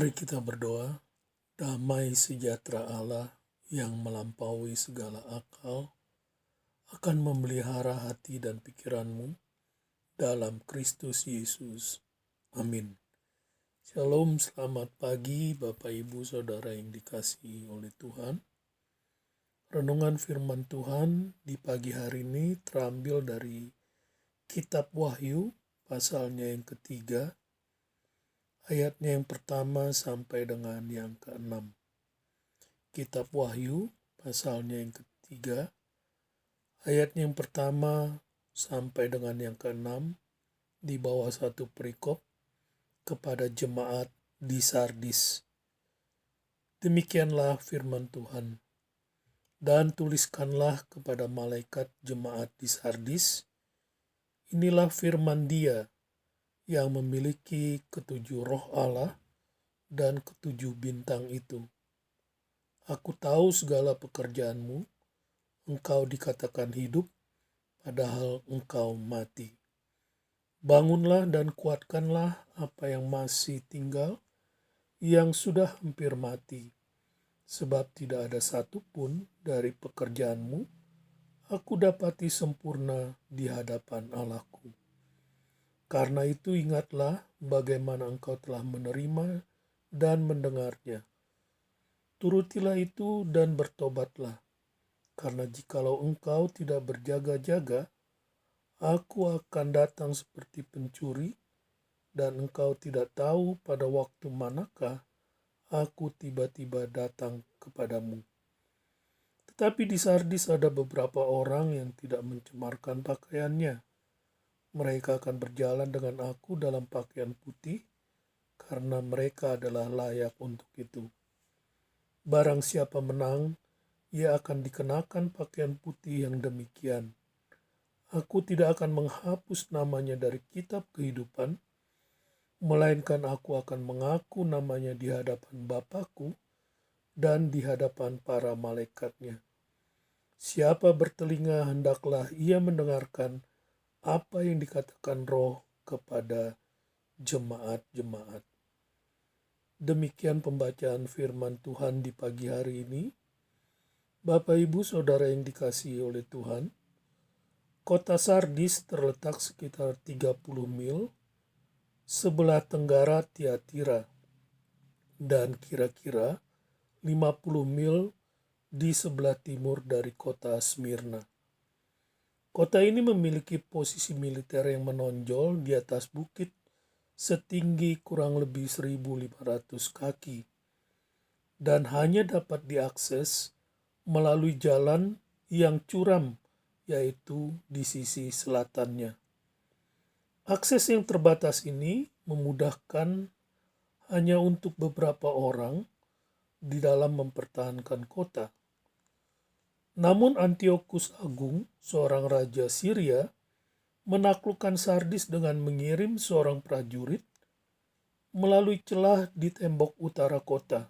Mari kita berdoa. Damai sejahtera Allah yang melampaui segala akal akan memelihara hati dan pikiranmu dalam Kristus Yesus. Amin. Shalom, selamat pagi Bapak Ibu Saudara yang dikasihi oleh Tuhan. Renungan firman Tuhan di pagi hari ini terambil dari Kitab Wahyu, pasalnya yang ketiga, ayatnya yang pertama sampai dengan yang keenam. Kitab Wahyu, pasalnya yang ketiga, ayatnya yang pertama sampai dengan yang keenam, di bawah satu perikop kepada jemaat di Sardis. Demikianlah firman Tuhan. Dan tuliskanlah kepada malaikat jemaat di Sardis, inilah firman Dia yang memiliki ketujuh roh Allah dan ketujuh bintang itu. Aku tahu segala pekerjaanmu, engkau dikatakan hidup, padahal engkau mati. Bangunlah dan kuatkanlah apa yang masih tinggal, yang sudah hampir mati. Sebab tidak ada satupun dari pekerjaanmu, aku dapati sempurna di hadapan Allahku. Karena itu ingatlah bagaimana engkau telah menerima dan mendengarnya. Turutilah itu dan bertobatlah. Karena jikalau engkau tidak berjaga-jaga, aku akan datang seperti pencuri, dan engkau tidak tahu pada waktu manakah aku tiba-tiba datang kepadamu. Tetapi di Sardis ada beberapa orang yang tidak mencemarkan pakaiannya. Mereka akan berjalan dengan aku dalam pakaian putih, karena mereka adalah layak untuk itu. Barang siapa menang, ia akan dikenakan pakaian putih yang demikian. Aku tidak akan menghapus namanya dari kitab kehidupan, melainkan aku akan mengaku namanya di hadapan Bapa-Ku dan di hadapan para malaikatnya. Siapa bertelinga hendaklah ia mendengarkan apa yang dikatakan Roh kepada jemaat-jemaat. Demikian pembacaan firman Tuhan di pagi hari ini. Bapak Ibu Saudara yang dikasihi oleh Tuhan, kota Sardis terletak sekitar 30 mil sebelah tenggara Tiatira dan kira-kira 50 mil di sebelah timur dari kota Smyrna. Kota ini memiliki posisi militer yang menonjol di atas bukit setinggi kurang lebih 1.500 kaki dan hanya dapat diakses melalui jalan yang curam, yaitu di sisi selatannya. Akses yang terbatas ini memudahkan hanya untuk beberapa orang di dalam mempertahankan kota. Namun Antiochus Agung, seorang raja Syria, menaklukkan Sardis dengan mengirim seorang prajurit melalui celah di tembok utara kota.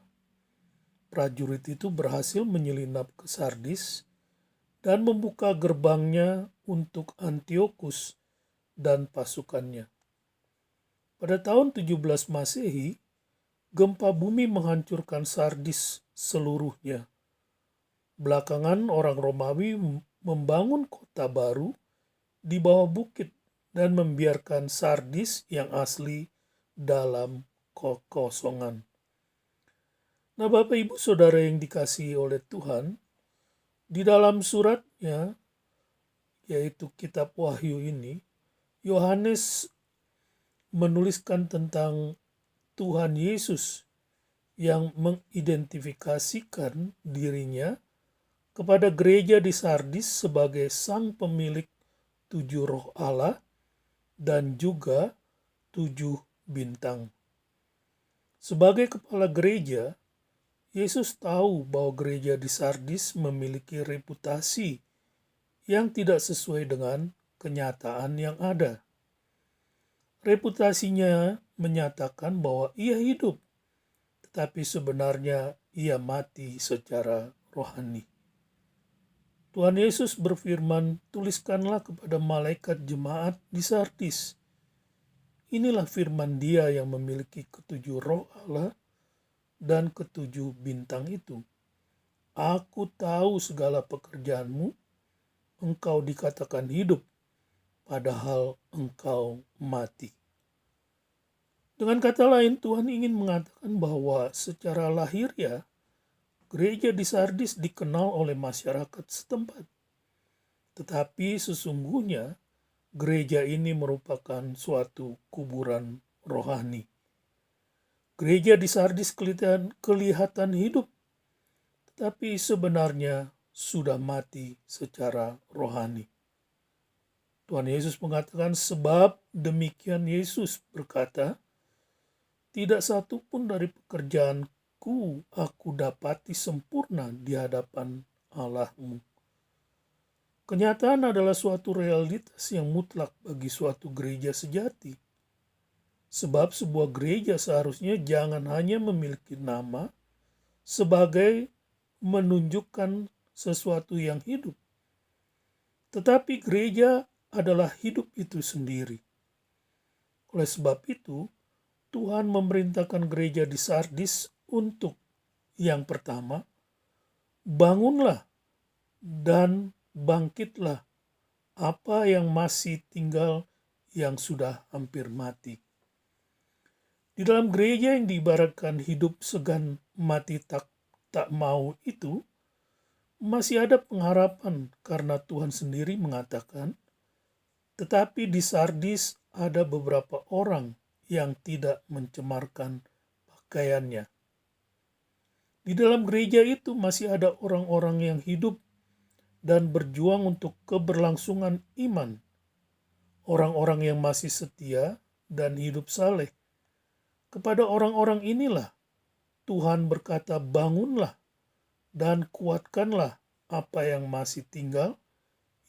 Prajurit itu berhasil menyelinap ke Sardis dan membuka gerbangnya untuk Antiochus dan pasukannya. Pada tahun 17 Masehi, gempa bumi menghancurkan Sardis seluruhnya. Belakangan orang Romawi membangun kota baru di bawah bukit dan membiarkan Sardis yang asli dalam kekosongan. Nah, Bapak Ibu Saudara yang dikasihi oleh Tuhan, di dalam suratnya, yaitu Kitab Wahyu ini, Yohanes menuliskan tentang Tuhan Yesus yang mengidentifikasikan dirinya kepada gereja di Sardis sebagai sang pemilik 7 roh Allah dan juga 7 bintang. Sebagai kepala gereja, Yesus tahu bahwa gereja di Sardis memiliki reputasi yang tidak sesuai dengan kenyataan yang ada. Reputasinya menyatakan bahwa ia hidup, tetapi sebenarnya ia mati secara rohani. Tuhan Yesus berfirman, tuliskanlah kepada malaikat jemaat di Sardis. Inilah firman Dia yang memiliki ketujuh roh Allah dan ketujuh bintang itu. Aku tahu segala pekerjaanmu, engkau dikatakan hidup, padahal engkau mati. Dengan kata lain, Tuhan ingin mengatakan bahwa secara lahiriah, gereja di Sardis dikenal oleh masyarakat setempat. Tetapi sesungguhnya, gereja ini merupakan suatu kuburan rohani. Gereja di Sardis kelihatan hidup, tetapi sebenarnya sudah mati secara rohani. Tuhan Yesus mengatakan, sebab demikian Yesus berkata, tidak satu pun dari pekerjaanku aku dapati sempurna di hadapan Allahmu. Kenyataan adalah suatu realitas yang mutlak bagi suatu gereja sejati. Sebab sebuah gereja seharusnya jangan hanya memiliki nama sebagai menunjukkan sesuatu yang hidup, tetapi gereja adalah hidup itu sendiri. Oleh sebab itu, Tuhan memerintahkan gereja di Sardis untuk yang pertama, bangunlah dan bangkitlah apa yang masih tinggal yang sudah hampir mati. Di dalam gereja yang diibaratkan hidup segan mati tak mau itu, masih ada pengharapan karena Tuhan sendiri mengatakan, tetapi di Sardis ada beberapa orang yang tidak mencemarkan pakaiannya. Di dalam gereja itu masih ada orang-orang yang hidup dan berjuang untuk keberlangsungan iman. Orang-orang yang masih setia dan hidup saleh. Kepada orang-orang inilah Tuhan berkata, bangunlah dan kuatkanlah apa yang masih tinggal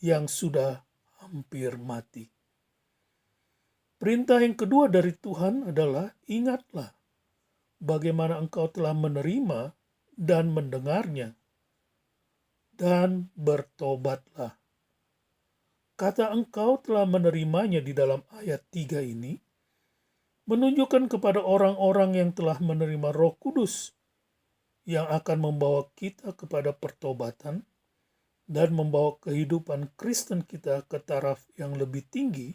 yang sudah hampir mati. Perintah yang kedua dari Tuhan adalah ingatlah bagaimana engkau telah menerima dan mendengarnya, dan bertobatlah. Kata engkau telah menerimanya di dalam ayat 3 ini menunjukkan kepada orang-orang yang telah menerima Roh Kudus yang akan membawa kita kepada pertobatan dan membawa kehidupan Kristen kita ke taraf yang lebih tinggi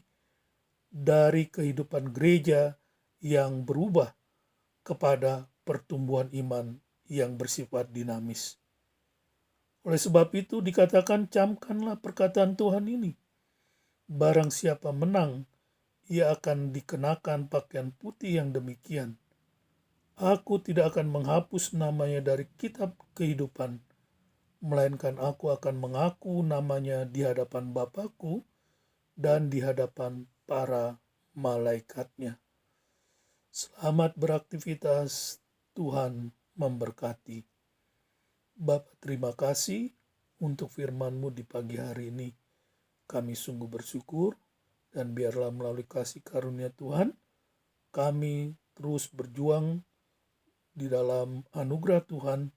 dari kehidupan gereja yang berubah kepada pertumbuhan iman yang bersifat dinamis. Oleh sebab itu dikatakan, camkanlah perkataan Tuhan ini. Barang siapa menang, ia akan dikenakan pakaian putih yang demikian. Aku tidak akan menghapus namanya dari kitab kehidupan, melainkan aku akan mengaku namanya di hadapan Bapa-Ku dan di hadapan para malaikatnya. Selamat beraktivitas, Tuhan memberkati. Bapa, terima kasih untuk firman-Mu di pagi hari ini. Kami sungguh bersyukur, dan biarlah melalui kasih karunia Tuhan, kami terus berjuang di dalam anugerah Tuhan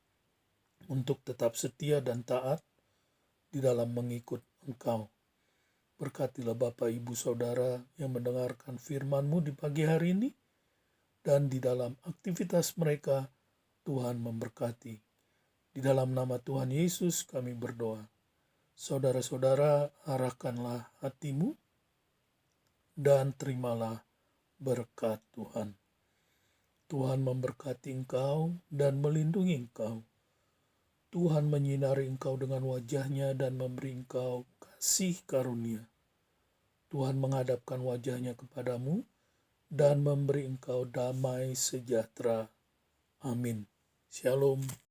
untuk tetap setia dan taat di dalam mengikut Engkau. Berkatilah Bapak, Ibu, Saudara yang mendengarkan firman-Mu di pagi hari ini, dan di dalam aktivitas mereka, Tuhan memberkati. Di dalam nama Tuhan Yesus kami berdoa. Saudara-saudara, arahkanlah hatimu dan terimalah berkat Tuhan. Tuhan memberkati engkau dan melindungi engkau. Tuhan menyinari engkau dengan wajah-Nya dan memberi engkau kasih karunia. Tuhan menghadapkan wajah-Nya kepadamu dan memberi engkau damai sejahtera. Amin. Shalom.